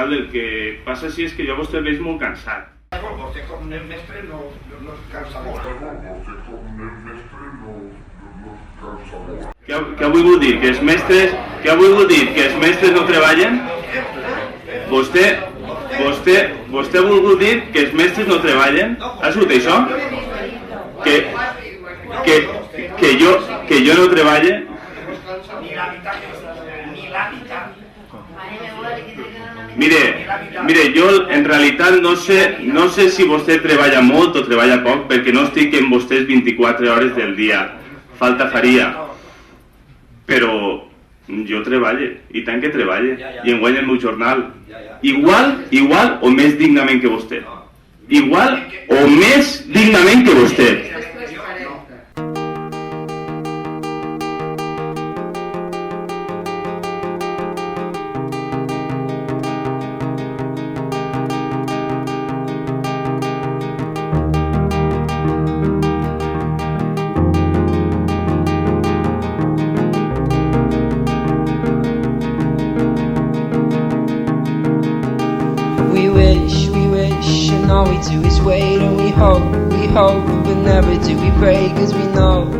Val? El que passa sí és que jo a vostè el veig molt cansat. Vostè com el mestre no es cansa molt. Què ha volgut dir? Que els mestres... Què ha volgut dir? Que els mestres no treballen? Vostè ha volgut dir que els mestres no treballen? Ha sigut això? Que jo no treballe? Ni la mitad. Mire, jo en realitat no sé si vostè treballa molt o treballa poc, perquè no estic amb vostès 24 hores del dia. Falta faria. Però jo treballe, i tant que treballe, i em guanyo el meu jornal. Igual o més dignament que vostè. Igual o més dignament que vostè. We wish, and all we do is wait, and we hope, but never do we pray, 'cause we know